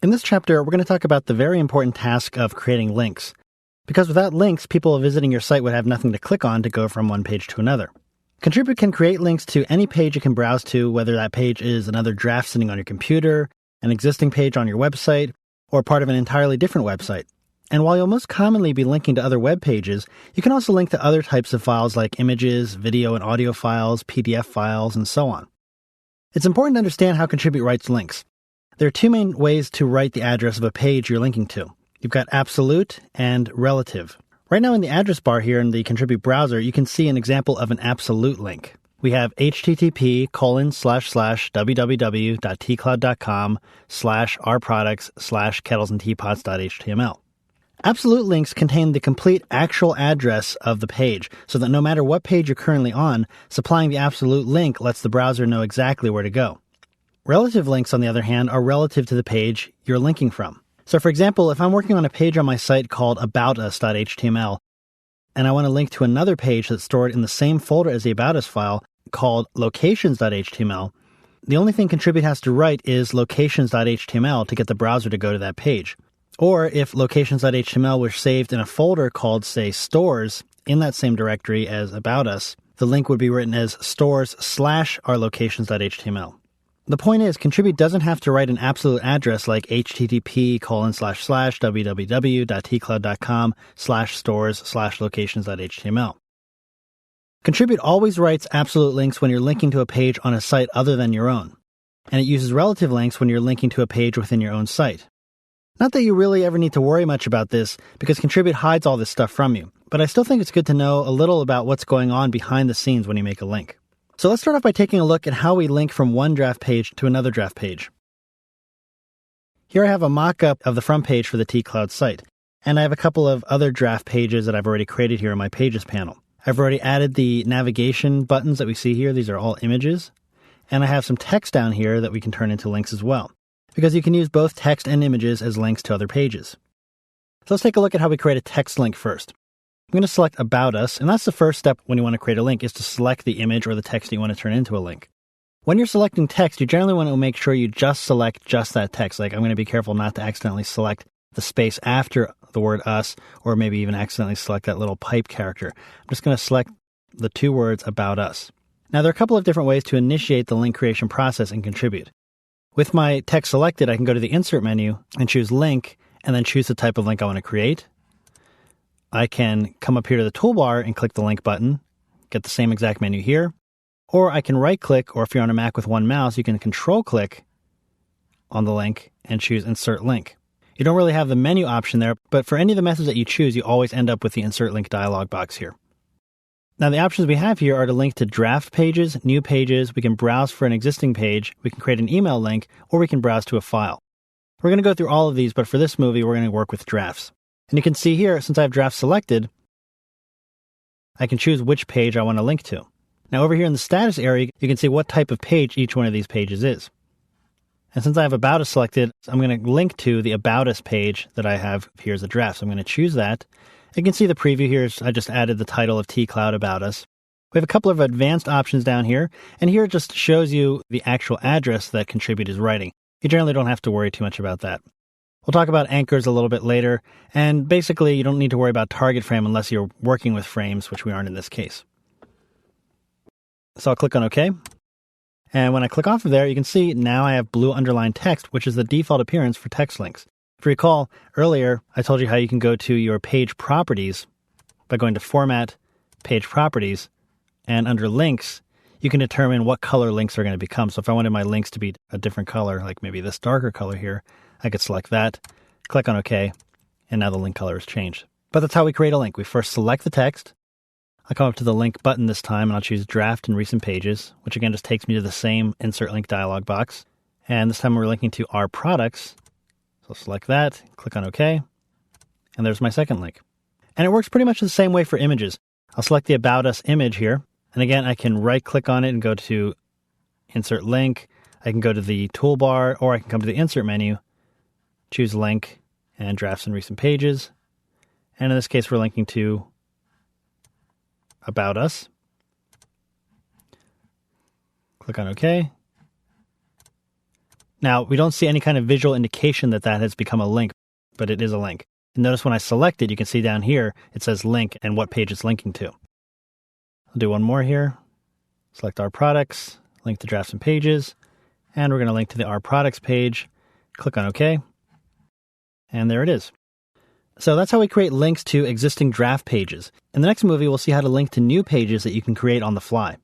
In this chapter, we're going to talk about the very important task of creating links. Because without links, people visiting your site would have nothing to click on to go from one page to another. Contribute can create links to any page you can browse to, whether that page is another draft sitting on your computer, an existing page on your website, or part of an entirely different website. And while you'll most commonly be linking to other web pages, you can also link to other types of files like images, video and audio files, PDF files, and so on. It's important to understand how Contribute writes links. There are two main ways to write the address of a page you're linking to. You've got absolute and relative. Right now in the address bar here in the Contribute browser, you can see an example of an absolute link. We have http://www.tcloud.com/ourproducts/kettlesandteapots.html. Absolute links contain the complete actual address of the page, so that no matter what page you're currently on, supplying the absolute link lets the browser know exactly where to go. Relative links, on the other hand, are relative to the page you're linking from. So for example, if I'm working on a page on my site called aboutus.html, and I want to link to another page that's stored in the same folder as the About Us file called locations.html, the only thing Contribute has to write is locations.html to get the browser to go to that page. Or if locations.html were saved in a folder called, say, stores in that same directory as About Us, the link would be written as stores/ourlocations.html. The point is, Contribute doesn't have to write an absolute address like http://www.tcloud.com/stores/locations.html. Contribute always writes absolute links when you're linking to a page on a site other than your own, and it uses relative links when you're linking to a page within your own site. Not that you really ever need to worry much about this, because Contribute hides all this stuff from you, but I still think it's good to know a little about what's going on behind the scenes when you make a link. So let's start off by taking a look at how we link from one draft page to another draft page. Here I have a mock-up of the front page for the tCloud site, and I have a couple of other draft pages that I've already created here in my Pages panel. I've already added the navigation buttons that we see here. These are all images. And I have some text down here that we can turn into links as well, because you can use both text and images as links to other pages. So let's take a look at how we create a text link first. I'm going to select About Us, and that's the first step when you want to create a link, is to select the image or the text you want to turn into a link. When you're selecting text, you generally want to make sure you just select just that text. Like, I'm going to be careful not to accidentally select the space after the word us, or maybe even accidentally select that little pipe character. I'm just going to select the two words About Us. Now, there are a couple of different ways to initiate the link creation process in Contribute. With my text selected, I can go to the Insert menu and choose Link, and then choose the type of link I want to create. I can come up here to the toolbar and click the link button, get the same exact menu here, or I can right-click, or if you're on a Mac with one mouse, you can control-click on the link and choose Insert Link. You don't really have the menu option there, but for any of the methods that you choose, you always end up with the Insert Link dialog box here. Now, the options we have here are to link to draft pages, new pages, we can browse for an existing page, we can create an email link, or we can browse to a file. We're going to go through all of these, but for this movie, we're going to work with drafts. And you can see here, since I have drafts selected, I can choose which page I want to link to. Now over here in the status area, you can see what type of page each one of these pages is. And since I have About Us selected, I'm going to link to the About Us page that I have here as a draft. So I'm going to choose that. You can see the preview here. I just added the title of tCloud About Us. We have a couple of advanced options down here, and here it just shows you the actual address that Contribute is writing. You generally don't have to worry too much about that. We'll talk about anchors a little bit later, and basically you don't need to worry about target frame unless you're working with frames, which we aren't in this case. So I'll click on OK. And when I click off of there, you can see now I have blue underlined text, which is the default appearance for text links. If you recall, earlier I told you how you can go to your page properties by going to Format, Page Properties, and under Links, you can determine what color links are going to become. So if I wanted my links to be a different color, like maybe this darker color here, I could select that, click on OK, and now the link color has changed. But that's how we create a link. We first select the text. I'll come up to the link button this time, and I'll choose Draft and Recent Pages, which again just takes me to the same Insert Link dialog box. And this time we're linking to Our Products. So select that, click on OK, and there's my second link. And it works pretty much the same way for images. I'll select the About Us image here, and again I can right-click on it and go to Insert Link. I can go to the toolbar, or I can come to the Insert menu, choose Link, and Drafts and Recent Pages. And in this case, we're linking to About Us. Click on OK. Now, we don't see any kind of visual indication that that has become a link, but it is a link. And notice when I select it, you can see down here, it says link and what page it's linking to. I'll do one more here. Select Our Products, link to Drafts and Pages, and we're going to link to the Our Products page. Click on OK, and there it is. So that's how we create links to existing draft pages. In the next movie, we'll see how to link to new pages that you can create on the fly.